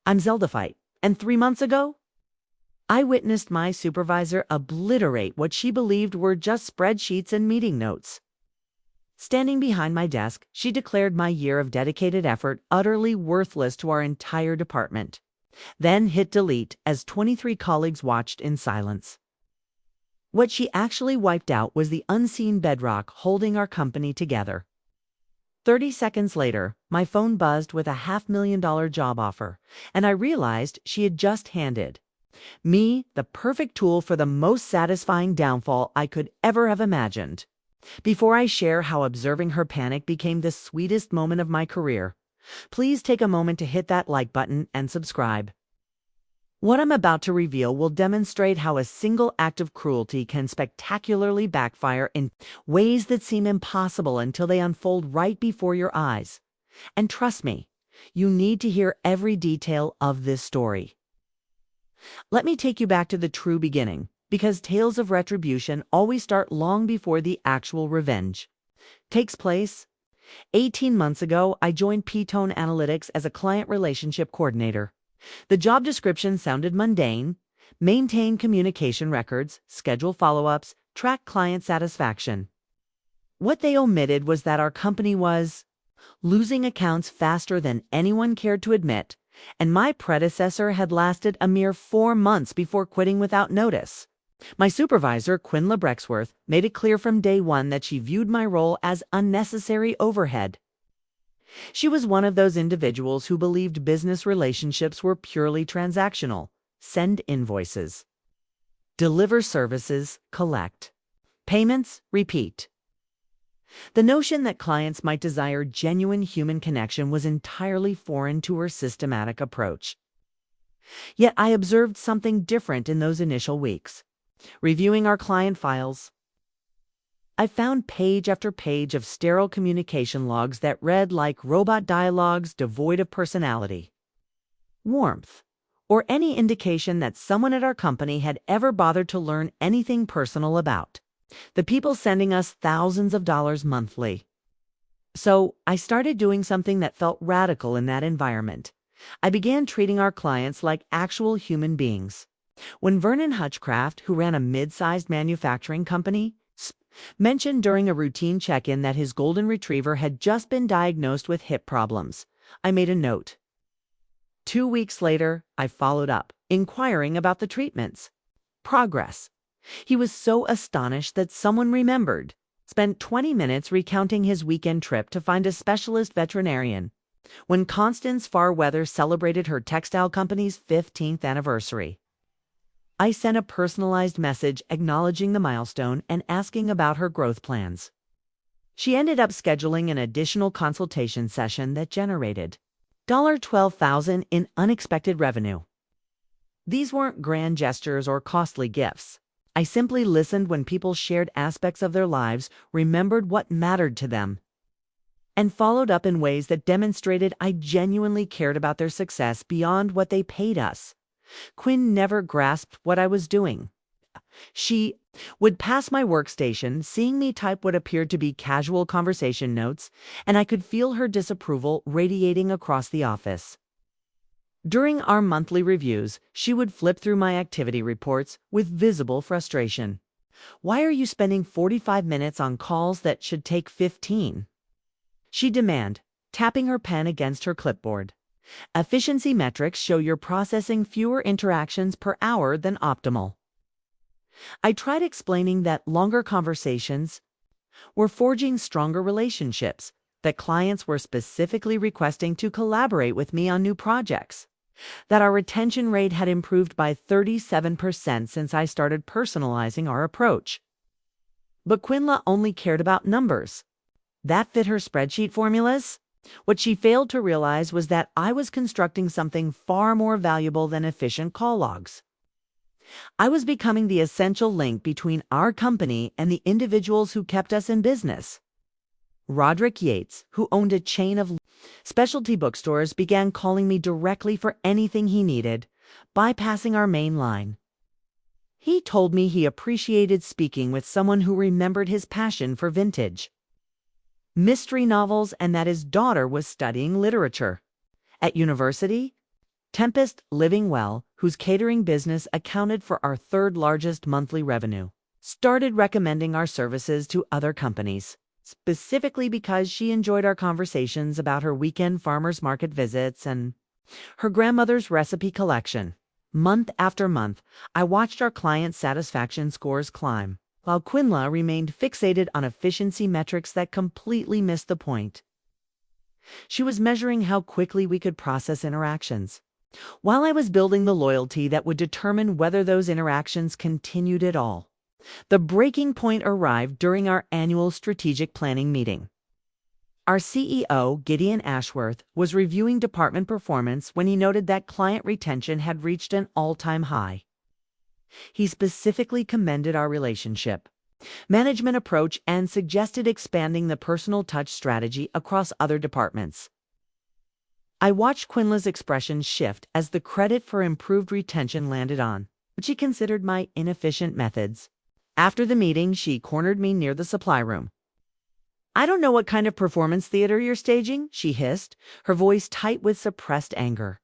I'm Zelda fight. And 3 months ago, I witnessed my supervisor obliterate what she believed were just spreadsheets and meeting notes. Standing behind my desk, she declared my year of dedicated effort utterly worthless to our entire department, then hit delete as 23 colleagues watched in silence. What she actually wiped out was the unseen bedrock holding our company together. 30 seconds later, my phone buzzed with a $500,000 job offer, and I realized she had just handed me the perfect tool for the most satisfying downfall I could ever have imagined. Before I share how observing her panic became the sweetest moment of my career, please take a moment to hit that like button and subscribe. What I'm about to reveal will demonstrate how a single act of cruelty can spectacularly backfire in ways that seem impossible until they unfold right before your eyes. And trust me, you need to hear every detail of this story. Let me take you back to the true beginning, because tales of retribution always start long before the actual revenge takes place. 18 months ago, I joined P-Tone Analytics as a client relationship coordinator. The job description sounded mundane: maintain communication records, schedule follow-ups, track client satisfaction. What they omitted was that our company was losing accounts faster than anyone cared to admit, and my predecessor had lasted a mere 4 months before quitting without notice. My supervisor, Quinn Brexworth, made it clear from day one that she viewed my role as unnecessary overhead. She was one of those individuals who believed business relationships were purely transactional: send invoices, deliver services, collect payments, repeat. The notion that clients might desire genuine human connection was entirely foreign to her systematic approach. Yet I observed something different in those initial weeks. Reviewing our client files, I found page after page of sterile communication logs that read like robot dialogues devoid of personality, warmth, or any indication that someone at our company had ever bothered to learn anything personal about the people sending us thousands of dollars monthly. So I started doing something that felt radical in that environment. I began treating our clients like actual human beings. When Vernon Hutchcraft, who ran a mid-sized manufacturing company, mentioned during a routine check-in that his golden retriever had just been diagnosed with hip problems, I made a note. 2 weeks later, I followed up, inquiring about the treatment's progress. He was so astonished that someone remembered, spent 20 minutes recounting his weekend trip to find a specialist veterinarian when Constance Farweather celebrated her textile company's 15th anniversary. I sent a personalized message acknowledging the milestone and asking about her growth plans. She ended up scheduling an additional consultation session that generated $12,000 in unexpected revenue. These weren't grand gestures or costly gifts. I simply listened when people shared aspects of their lives, remembered what mattered to them, and followed up in ways that demonstrated I genuinely cared about their success beyond what they paid us. Quinn never grasped what I was doing. She would pass my workstation, seeing me type what appeared to be casual conversation notes, and I could feel her disapproval radiating across the office. During our monthly reviews, she would flip through my activity reports with visible frustration. "Why are you spending 45 minutes on calls that should take 15? She'd demand, tapping her pen against her clipboard. "Efficiency metrics show you're processing fewer interactions per hour than optimal." I tried explaining that longer conversations were forging stronger relationships, that clients were specifically requesting to collaborate with me on new projects, that our retention rate had improved by 37% since I started personalizing our approach. But Quinla only cared about numbers. That fit her spreadsheet formulas. What she failed to realize was that I was constructing something far more valuable than efficient call logs. I was becoming the essential link between our company and the individuals who kept us in business. Roderick Yates, who owned a chain of specialty bookstores, began calling me directly for anything he needed, bypassing our main line. He told me he appreciated speaking with someone who remembered his passion for vintage mystery novels and that his daughter was studying literature. At university, Tempest Living Well, whose catering business accounted for our third largest monthly revenue, started recommending our services to other companies, specifically because she enjoyed our conversations about her weekend farmers market visits and her grandmother's recipe collection. Month after month, I watched our client satisfaction scores climb, while Quinla remained fixated on efficiency metrics that completely missed the point. She was measuring how quickly we could process interactions, while I was building the loyalty that would determine whether those interactions continued at all. The breaking point arrived during our annual strategic planning meeting. Our CEO, Gideon Ashworth, was reviewing department performance when he noted that client retention had reached an all-time high. He specifically commended our relationship management approach and suggested expanding the personal touch strategy across other departments. I watched Quinla's expression shift as the credit for improved retention landed on what she considered my inefficient methods. After the meeting, she cornered me near the supply room. "I don't know what kind of performance theater you're staging," she hissed, her voice tight with suppressed anger.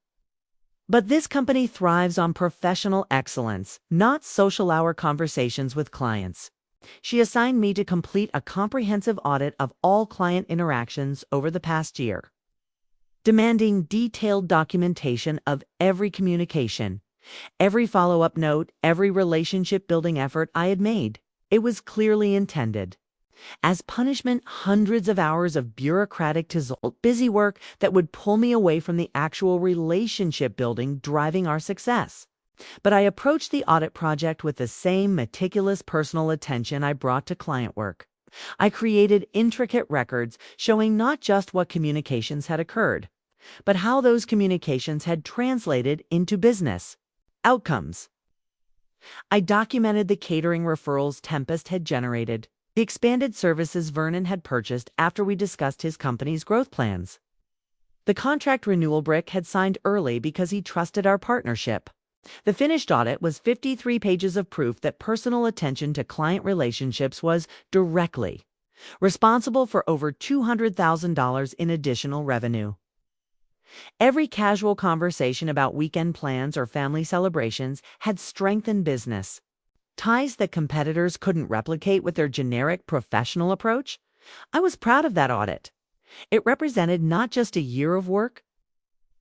"But this company thrives on professional excellence, not social hour conversations with clients." She assigned me to complete a comprehensive audit of all client interactions over the past year, demanding detailed documentation of every communication, every follow-up note, every relationship-building effort I had made. It was clearly intended as punishment, hundreds of hours of bureaucratic busy work that would pull me away from the actual relationship building driving our success. But I approached the audit project with the same meticulous personal attention I brought to client work. I created intricate records showing not just what communications had occurred, but how those communications had translated into business outcomes. I documented the catering referrals Tempest had generated, the expanded services Vernon had purchased after we discussed his company's growth plans. The contract renewal Brick had signed early because he trusted our partnership. The finished audit was 53 pages of proof that personal attention to client relationships was directly responsible for over $200,000 in additional revenue. Every casual conversation about weekend plans or family celebrations had strengthened business ties that competitors couldn't replicate with their generic professional approach. I was proud of that audit. It represented not just a year of work,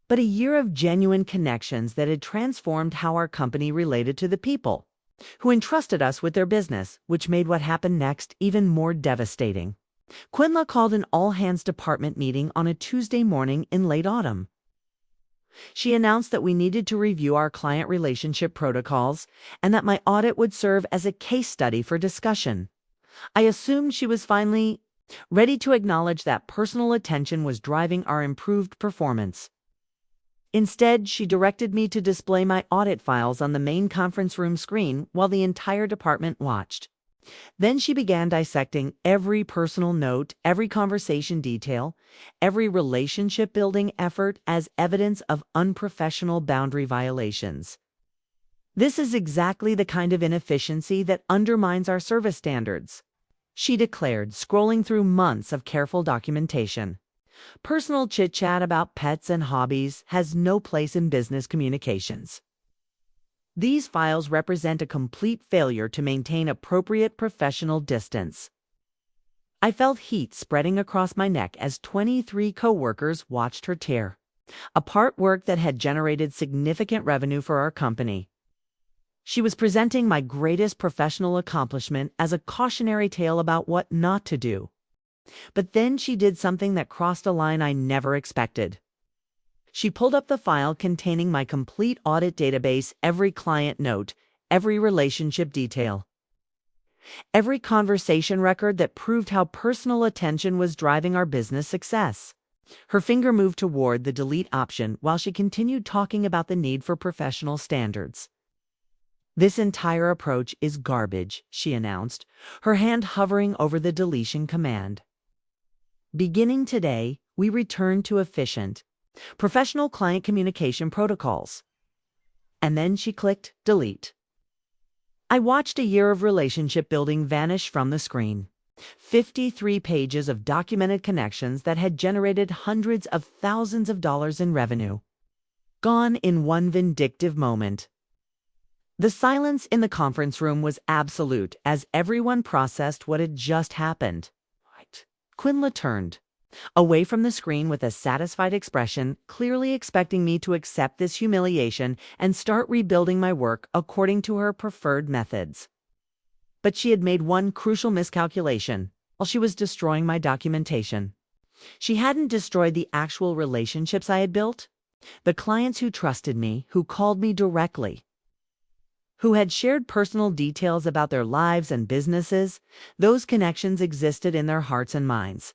but a year of genuine connections that had transformed how our company related to the people who entrusted us with their business, which made what happened next even more devastating. Quinla called an all-hands department meeting on a Tuesday morning in late autumn. She announced that we needed to review our client relationship protocols and that my audit would serve as a case study for discussion. I assumed she was finally ready to acknowledge that personal attention was driving our improved performance. Instead, she directed me to display my audit files on the main conference room screen while the entire department watched. Then she began dissecting every personal note, every conversation detail, every relationship-building effort as evidence of unprofessional boundary violations. "This is exactly the kind of inefficiency that undermines our service standards," she declared, scrolling through months of careful documentation. "Personal chit-chat about pets and hobbies has no place in business communications. These files represent a complete failure to maintain appropriate professional distance." I felt heat spreading across my neck as 23 coworkers watched her tear apart work that had generated significant revenue for our company. She was presenting my greatest professional accomplishment as a cautionary tale about what not to do. But then she did something that crossed a line I never expected. She pulled up the file containing my complete audit database, every client note, every relationship detail, every conversation record that proved how personal attention was driving our business success. Her finger moved toward the delete option while she continued talking about the need for professional standards. "This entire approach is garbage," she announced, her hand hovering over the deletion command. "Beginning today, we return to efficient, professional client communication protocols." And then she clicked delete. I watched a year of relationship building vanish from the screen. 53 pages of documented connections that had generated hundreds of thousands of dollars in revenue. gone in one vindictive moment. The silence in the conference room was absolute as everyone processed what had just happened. Right. Quinla turned away from the screen with a satisfied expression, clearly expecting me to accept this humiliation and start rebuilding my work according to her preferred methods. But she had made one crucial miscalculation while she was destroying my documentation. She hadn't destroyed the actual relationships I had built, the clients who trusted me, who called me directly, who had shared personal details about their lives and businesses. Those connections existed in their hearts and minds,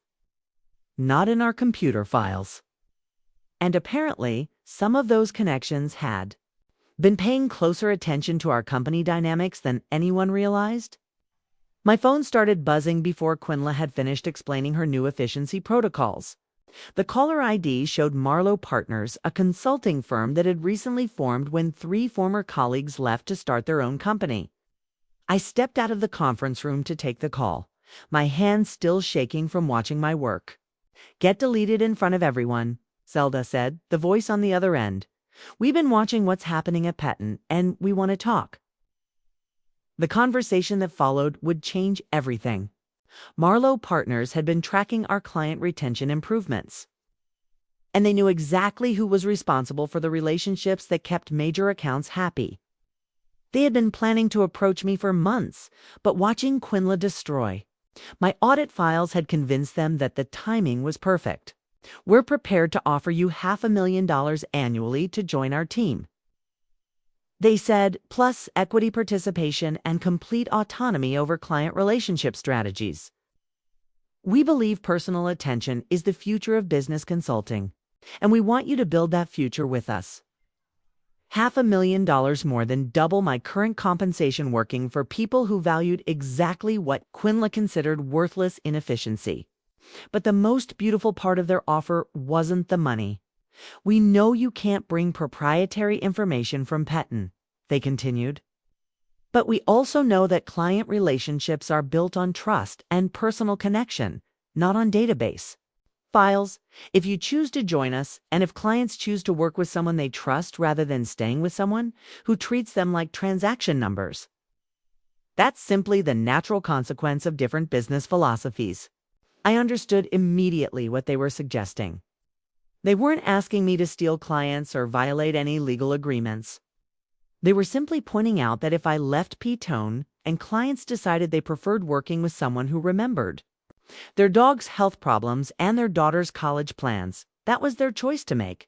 not in our computer files. And apparently, some of those connections had been paying closer attention to our company dynamics than anyone realized. My phone started buzzing before Quinla had finished explaining her new efficiency protocols. The caller ID showed Marlowe Partners, a consulting firm that had recently formed when 3 former colleagues left to start their own company. I stepped out of the conference room to take the call, my hands still shaking from watching my work. "Get deleted in front of everyone," Zelda said, the voice on the other end. "We've been watching what's happening at Petten, and we want to talk." The conversation that followed would change everything. Marlowe Partners had been tracking our client retention improvements, and they knew exactly who was responsible for the relationships that kept major accounts happy. They had been planning to approach me for months, but watching Quinla destroy my audit files had convinced them that the timing was perfect. "We're prepared to offer you $500,000 annually to join our team," they said, "plus equity participation and complete autonomy over client relationship strategies. We believe personal attention is the future of business consulting, and we want you to build that future with us." $500,000 more than double my current compensation working for people who valued exactly what Quinla considered worthless inefficiency. But the most beautiful part of their offer wasn't the money. "We know you can't bring proprietary information from Petten," they continued. "But we also know that client relationships are built on trust and personal connection, not on database files. If you choose to join us, and if clients choose to work with someone they trust rather than staying with someone who treats them like transaction numbers, that's simply the natural consequence of different business philosophies." I understood immediately what they were suggesting. They weren't asking me to steal clients or violate any legal agreements. They were simply pointing out that if I left P-Tone and clients decided they preferred working with someone who remembered their dog's health problems and their daughter's college plans, that was their choice to make.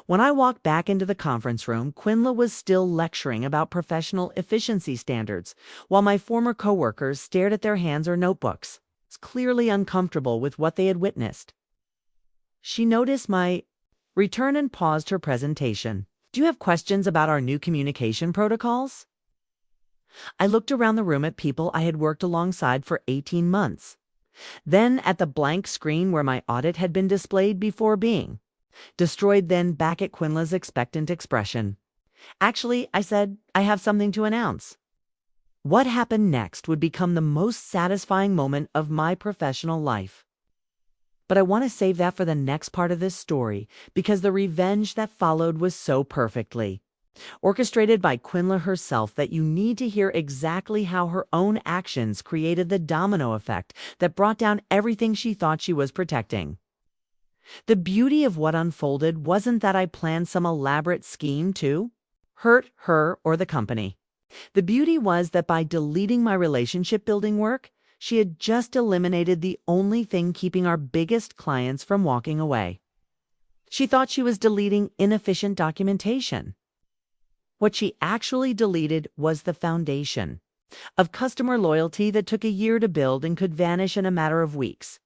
When I walked back into the conference room, Quinla was still lecturing about professional efficiency standards, while my former coworkers stared at their hands or notebooks, clearly uncomfortable with what they had witnessed. She noticed my return and paused her presentation. "Do you have questions about our new communication protocols?" I looked around the room at people I had worked alongside for 18 months. Then at the blank screen where my audit had been displayed before being destroyed, then back at Quinla's expectant expression. "Actually," I said, "I have something to announce." What happened next would become the most satisfying moment of my professional life. But I want to save that for the next part of this story, because the revenge that followed was so perfectly orchestrated by Quinla herself that you need to hear exactly how her own actions created the domino effect that brought down everything she thought she was protecting. The beauty of what unfolded wasn't that I planned some elaborate scheme to hurt her or the company. The beauty was that by deleting my relationship building work, she had just eliminated the only thing keeping our biggest clients from walking away. She thought she was deleting inefficient documentation. What she actually deleted was the foundation of customer loyalty that took a year to build and could vanish in a matter of weeks.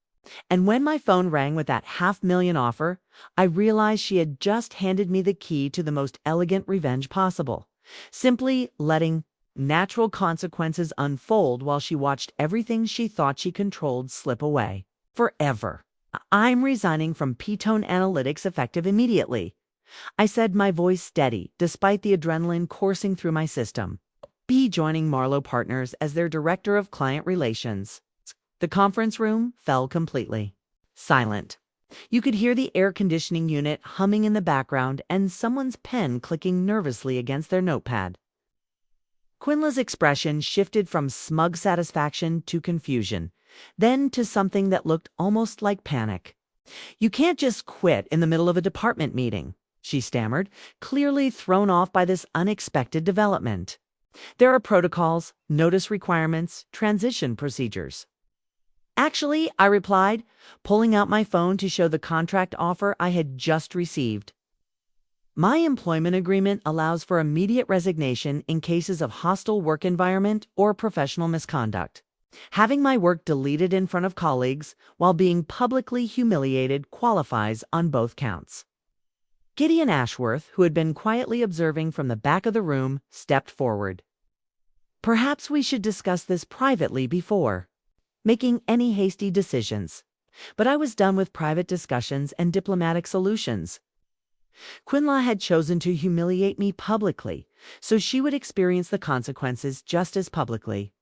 And when my phone rang with that $500,000 offer, I realized she had just handed me the key to the most elegant revenge possible, simply letting natural consequences unfold while she watched everything she thought she controlled slip away. Forever. "I'm resigning from P-Tone Analytics effective immediately," I said, my voice steady, despite the adrenaline coursing through my system. "Be joining Marlowe Partners as their Director of Client Relations." The conference room fell completely silent. You could hear the air conditioning unit humming in the background and someone's pen clicking nervously against their notepad. Quinla's expression shifted from smug satisfaction to confusion, then to something that looked almost like panic. "You can't just quit in the middle of a department meeting," she stammered, clearly thrown off by this unexpected development. "There are protocols, notice requirements, transition procedures." "Actually," I replied, pulling out my phone to show the contract offer I had just received. "My employment agreement allows for immediate resignation in cases of hostile work environment or professional misconduct. Having my work deleted in front of colleagues while being publicly humiliated qualifies on both counts." Gideon Ashworth, who had been quietly observing from the back of the room, stepped forward. "Perhaps we should discuss this privately before making any hasty decisions." But I was done with private discussions and diplomatic solutions. Quinla had chosen to humiliate me publicly, so she would experience the consequences just as publicly.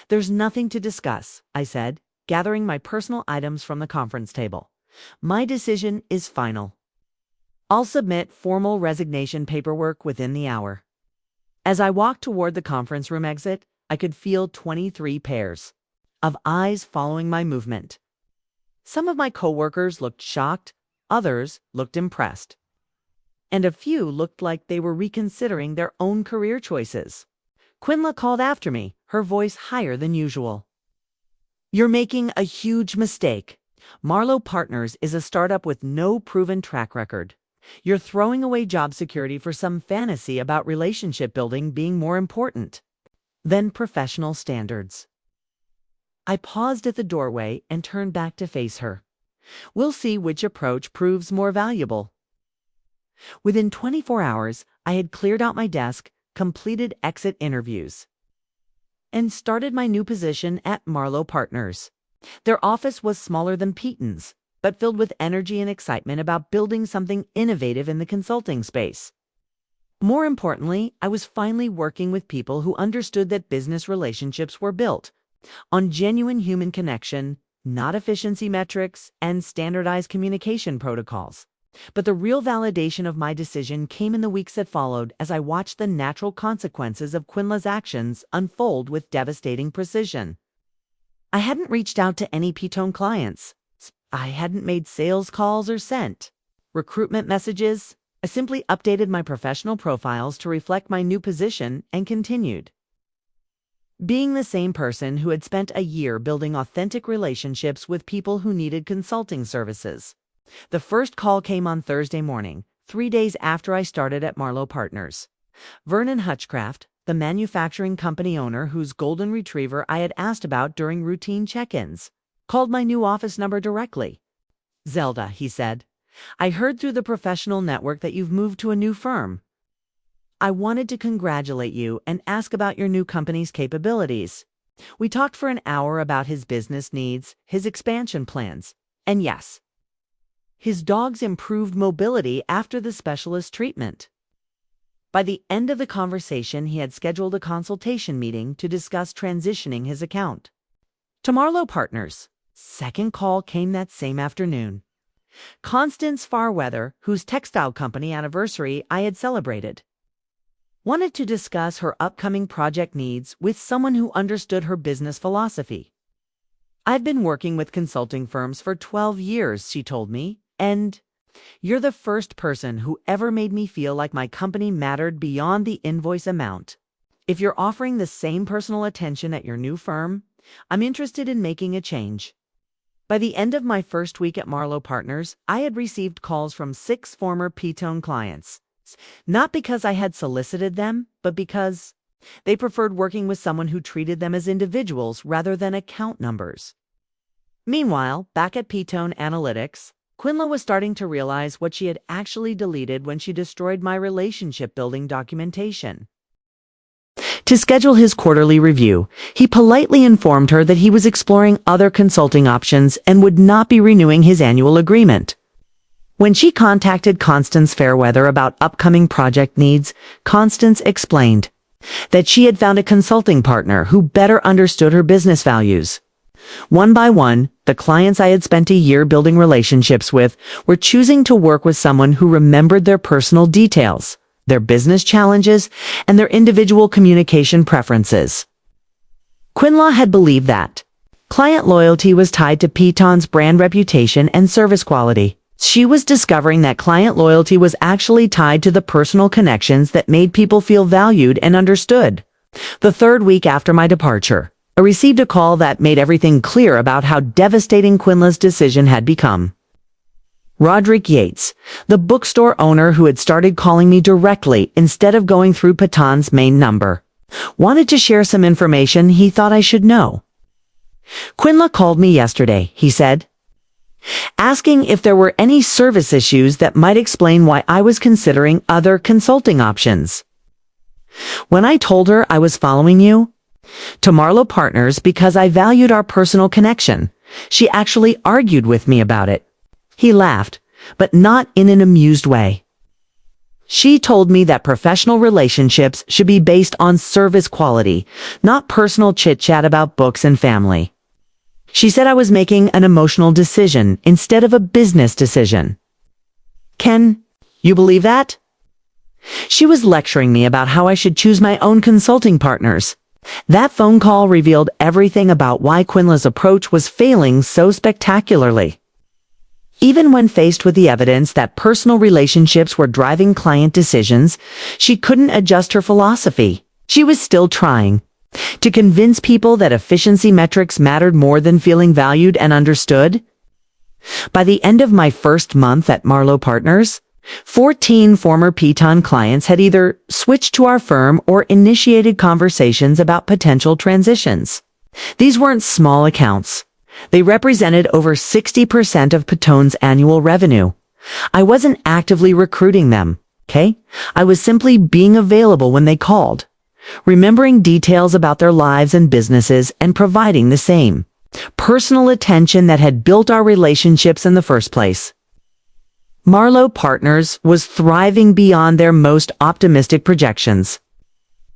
"There's nothing to discuss," I said, gathering my personal items from the conference table. "My decision is final. I'll submit formal resignation paperwork within the hour." As I walked toward the conference room exit, I could feel 23 pairs of eyes following my movement. Some of my coworkers looked shocked, others looked impressed, and a few looked like they were reconsidering their own career choices. Quinla called after me, her voice higher than usual. "You're making a huge mistake. Marlowe Partners is a startup with no proven track record. You're throwing away job security for some fantasy about relationship building being more important than professional standards." I paused at the doorway and turned back to face her. We'll see which approach proves more valuable. Within 24 hours, I had cleared out my desk, completed exit interviews, and started my new position at Marlowe Partners. Their office was smaller than Peaton's, but filled with energy and excitement about building something innovative in the consulting space. More importantly, I was finally working with people who understood that business relationships were built on genuine human connection, not efficiency metrics and standardized communication protocols. But the real validation of my decision came in the weeks that followed as I watched the natural consequences of Quinla's actions unfold with devastating precision. I hadn't reached out to any P-Tone clients. I hadn't made sales calls or sent recruitment messages. I simply updated my professional profiles to reflect my new position and continued being the same person who had spent a year building authentic relationships with people who needed consulting services. The first call came on Thursday morning, 3 days after I started at Marlowe Partners. Vernon Hutchcraft, the manufacturing company owner whose golden retriever I had asked about during routine check-ins, called my new office number directly. "Zelda," he said, "I heard through the professional network that you've moved to a new firm. I wanted to congratulate you and ask about your new company's capabilities." We talked for an hour about his business needs, his expansion plans, and yes, his dog's improved mobility after the specialist treatment. By the end of the conversation, he had scheduled a consultation meeting to discuss transitioning his account to Marlowe Partners. Second call came that same afternoon. Constance Farweather, whose textile company anniversary I had celebrated, wanted to discuss her upcoming project needs with someone who understood her business philosophy. "I've been working with consulting firms for 12 years, she told me, "and you're the first person who ever made me feel like my company mattered beyond the invoice amount. If you're offering the same personal attention at your new firm, I'm interested in making a change." By the end of my first week at Marlowe Partners, I had received calls from 6 former P-Tone clients. Not because I had solicited them, but because they preferred working with someone who treated them as individuals rather than account numbers. Meanwhile, back at P-Tone Analytics, Quinla was starting to realize what she had actually deleted when she destroyed my relationship-building documentation. To schedule his quarterly review, he politely informed her that he was exploring other consulting options and would not be renewing his annual agreement. When she contacted Constance Fairweather about upcoming project needs, Constance explained that she had found a consulting partner who better understood her business values. One by one, the clients I had spent a year building relationships with were choosing to work with someone who remembered their personal details, their business challenges, and their individual communication preferences. Quinlaw had believed that client loyalty was tied to Piton's brand reputation and service quality. She was discovering that client loyalty was actually tied to the personal connections that made people feel valued and understood. The third week after my departure, I received a call that made everything clear about how devastating Quinlaw's decision had become. Roderick Yates, the bookstore owner who had started calling me directly instead of going through Piton's main number, wanted to share some information he thought I should know. Quinlaw called me yesterday, he said, asking if there were any service issues that might explain why I was considering other consulting options. When I told her I was following you to Marlowe Partners because I valued our personal connection, she actually argued with me about it. He laughed, but not in an amused way. She told me that professional relationships should be based on service quality, not personal chit-chat about books and family. She said I was making an emotional decision instead of a business decision. Can you believe that? She was lecturing me about how I should choose my own consulting partners. That phone call revealed everything about why Quinlaw's approach was failing so spectacularly. Even when faced with the evidence that personal relationships were driving client decisions, she couldn't adjust her philosophy. She was still trying to convince people that efficiency metrics mattered more than feeling valued and understood. By the end of my first month at Marlowe Partners, 14 former Piton clients had either switched to our firm or initiated conversations about potential transitions. These weren't small accounts. They represented over 60% of Piton's annual revenue. I wasn't actively recruiting them, okay? I was simply being available when they called, remembering details about their lives and businesses and providing the same personal attention that had built our relationships in the first place. Marlowe Partners was thriving beyond their most optimistic projections.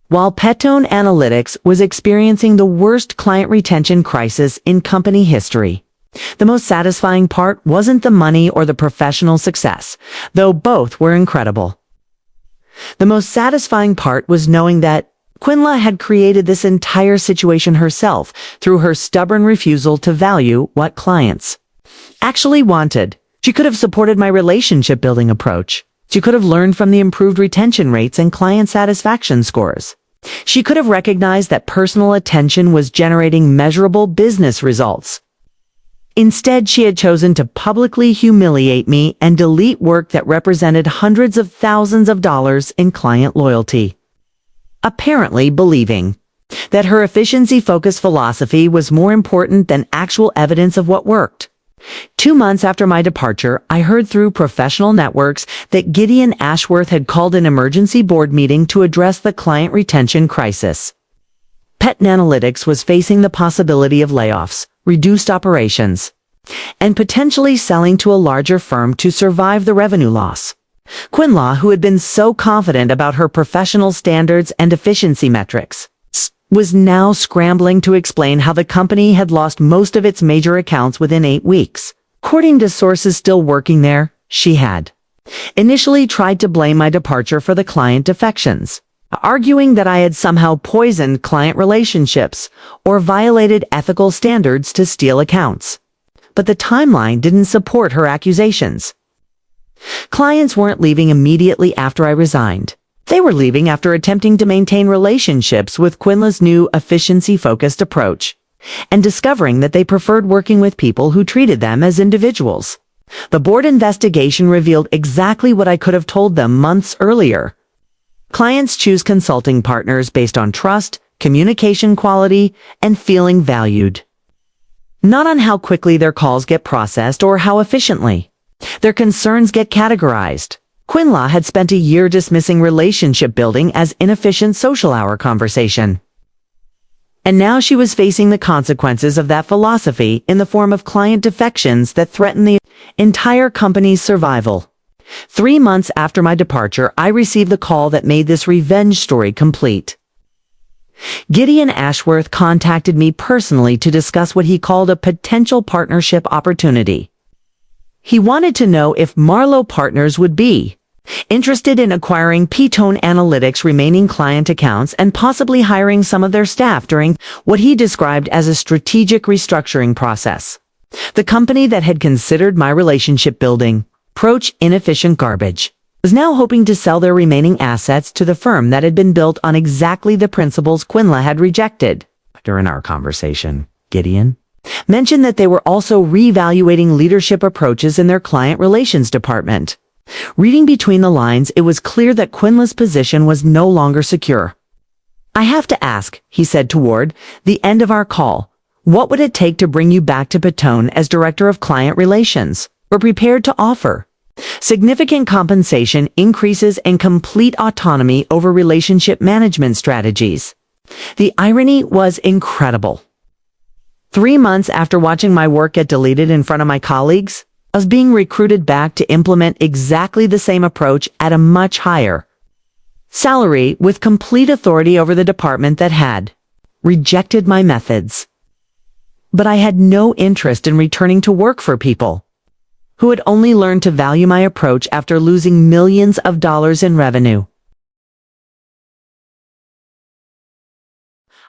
While Petone Analytics was experiencing the worst client retention crisis in company history, the most satisfying part wasn't the money or the professional success, though both were incredible. The most satisfying part was knowing that Quinlaw had created this entire situation herself through her stubborn refusal to value what clients actually wanted. She could have supported my relationship-building approach. She could have learned from the improved retention rates and client satisfaction scores. She could have recognized that personal attention was generating measurable business results. Instead, she had chosen to publicly humiliate me and delete work that represented hundreds of thousands of dollars in client loyalty, apparently believing that her efficiency-focused philosophy was more important than actual evidence of what worked. 2 months after my departure, I heard through professional networks that Gideon Ashworth had called an emergency board meeting to address the client retention crisis. Petone Analytics was facing the possibility of layoffs, reduced operations, and potentially selling to a larger firm to survive the revenue loss. Quinlaw, who had been so confident about her professional standards and efficiency metrics, was now scrambling to explain how the company had lost most of its major accounts within 8 weeks. According to sources still working there, she had initially tried to blame my departure for the client defections, arguing that I had somehow poisoned client relationships or violated ethical standards to steal accounts. But the timeline didn't support her accusations. Clients weren't leaving immediately after I resigned. They were leaving after attempting to maintain relationships with Quinlaw's new efficiency-focused approach, and discovering that they preferred working with people who treated them as individuals. The board investigation revealed exactly what I could have told them months earlier. Clients choose consulting partners based on trust, communication quality, and feeling valued, not on how quickly their calls get processed or how efficiently their concerns get categorized. Quinlaw had spent a year dismissing relationship building as inefficient social hour conversation. And now she was facing the consequences of that philosophy in the form of client defections that threatened the entire company's survival. 3 months after my departure, I received the call that made this revenge story complete. Gideon Ashworth contacted me personally to discuss what he called a potential partnership opportunity. He wanted to know if Marlowe Partners would be interested in acquiring P-Tone Analytics' remaining client accounts and possibly hiring some of their staff during what he described as a strategic restructuring process. The company that had considered my relationship building approach inefficient garbage was now hoping to sell their remaining assets to the firm that had been built on exactly the principles Quinla had rejected. During our conversation, Gideon mentioned that they were also reevaluating leadership approaches in their client relations department. Reading between the lines, it was clear that Quinla's position was no longer secure. "I have to ask," he said toward the end of our call, "what would it take to bring you back to P-Tone as Director of Client Relations? We're prepared to offer significant compensation increases and complete autonomy over relationship management strategies." The irony was incredible. 3 months after watching my work get deleted in front of my colleagues, I was being recruited back to implement exactly the same approach at a much higher salary with complete authority over the department that had rejected my methods. But I had no interest in returning to work for people who had only learned to value my approach after losing millions of dollars in revenue.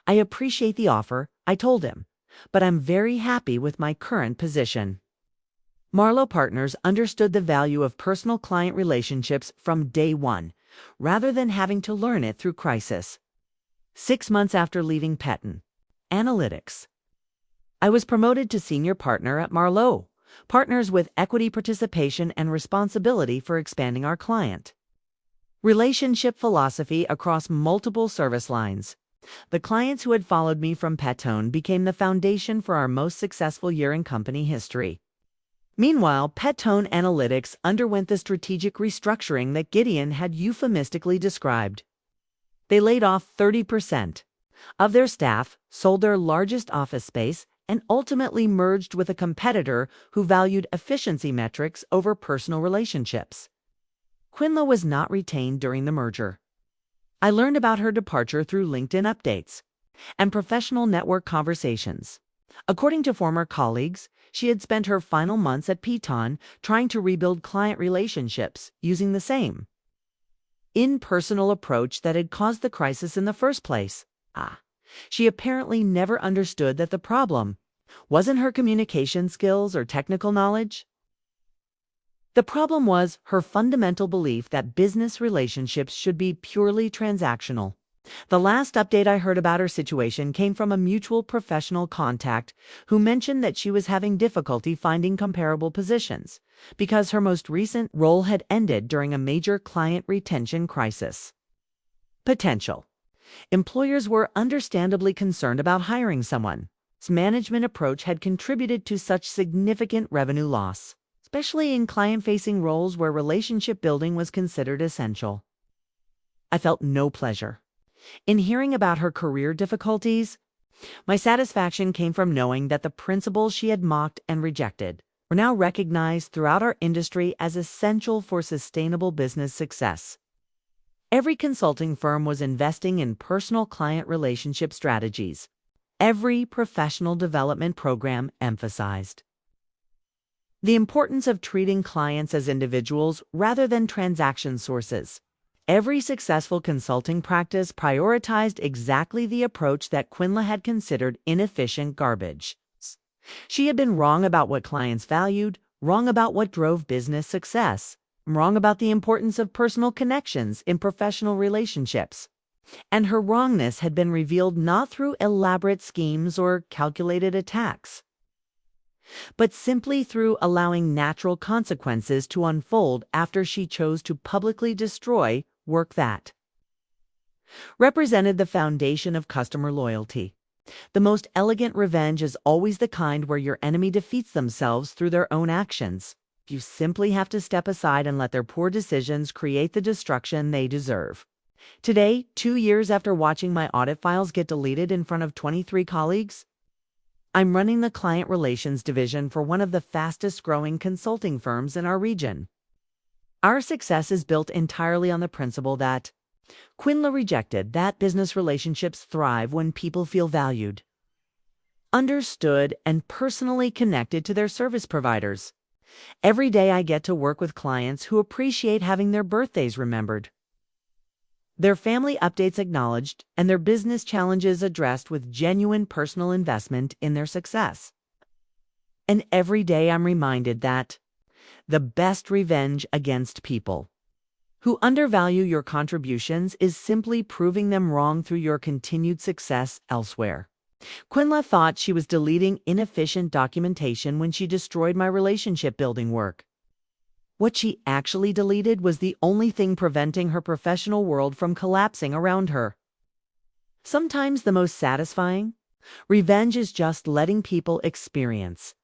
"I appreciate the offer," I told him, "but I'm very happy with my current position." Marlowe Partners understood the value of personal client relationships from day one, rather than having to learn it through crisis. 6 months after leaving P-Tone Analytics, I was promoted to senior partner at Marlowe Partners with equity participation and responsibility for expanding our client relationship philosophy across multiple service lines. The clients who had followed me from P-Tone became the foundation for our most successful year in company history. Meanwhile, P-Tone Analytics underwent the strategic restructuring that Gideon had euphemistically described. They laid off 30% of their staff, sold their largest office space, and ultimately merged with a competitor who valued efficiency metrics over personal relationships. Quinla was not retained during the merger. I learned about her departure through LinkedIn updates and professional network conversations. According to former colleagues, she had spent her final months at P-Tone trying to rebuild client relationships using the same impersonal approach that had caused the crisis in the first place. She apparently never understood that the problem wasn't her communication skills or technical knowledge. The problem was her fundamental belief that business relationships should be purely transactional. The last update I heard about her situation came from a mutual professional contact who mentioned that she was having difficulty finding comparable positions because her most recent role had ended during a major client retention crisis. Potential. Employers were understandably concerned about hiring someone whose management approach had contributed to such significant revenue loss, especially in client-facing roles where relationship building was considered essential. I felt no pleasure in hearing about her career difficulties. My satisfaction came from knowing that the principles she had mocked and rejected were now recognized throughout our industry as essential for sustainable business success. Every consulting firm was investing in personal client relationship strategies. Every professional development program emphasized the importance of treating clients as individuals rather than transaction sources. Every successful consulting practice prioritized exactly the approach that Quinla had considered inefficient garbage. She had been wrong about what clients valued, wrong about what drove business success, wrong about the importance of personal connections in professional relationships. And her wrongness had been revealed not through elaborate schemes or calculated attacks, but simply through allowing natural consequences to unfold after she chose to publicly destroy work that represented the foundation of customer loyalty. The most elegant revenge is always the kind where your enemy defeats themselves through their own actions. You simply have to step aside and let their poor decisions create the destruction they deserve. Today, 2 years after watching my audit files get deleted in front of 23 colleagues, I'm running the client relations division for one of the fastest growing consulting firms in our region. Our success is built entirely on the principle that Quinla rejected that business relationships thrive when people feel valued, understood, and personally connected to their service providers. Every day I get to work with clients who appreciate having their birthdays remembered, their family updates acknowledged, and their business challenges addressed with genuine personal investment in their success. And every day I'm reminded that the best revenge against people who undervalue your contributions is simply proving them wrong through your continued success elsewhere. Quinla thought she was deleting inefficient documentation when she destroyed my relationship building work. What she actually deleted was the only thing preventing her professional world from collapsing around her. Sometimes the most satisfying revenge is just letting people experience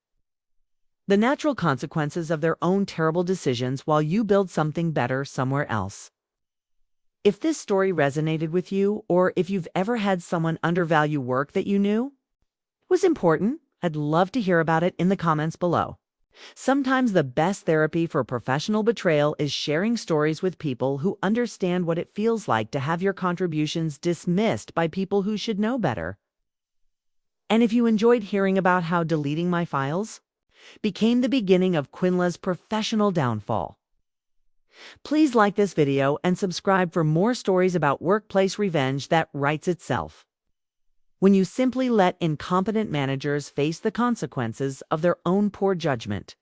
the natural consequences of their own terrible decisions while you build something better somewhere else. If this story resonated with you, or if you've ever had someone undervalue work that you knew was important, I'd love to hear about it in the comments below. Sometimes the best therapy for professional betrayal is sharing stories with people who understand what it feels like to have your contributions dismissed by people who should know better. And if you enjoyed hearing about how deleting my files became the beginning of Quinla's professional downfall, please like this video and subscribe for more stories about workplace revenge that writes itself, when you simply let incompetent managers face the consequences of their own poor judgment.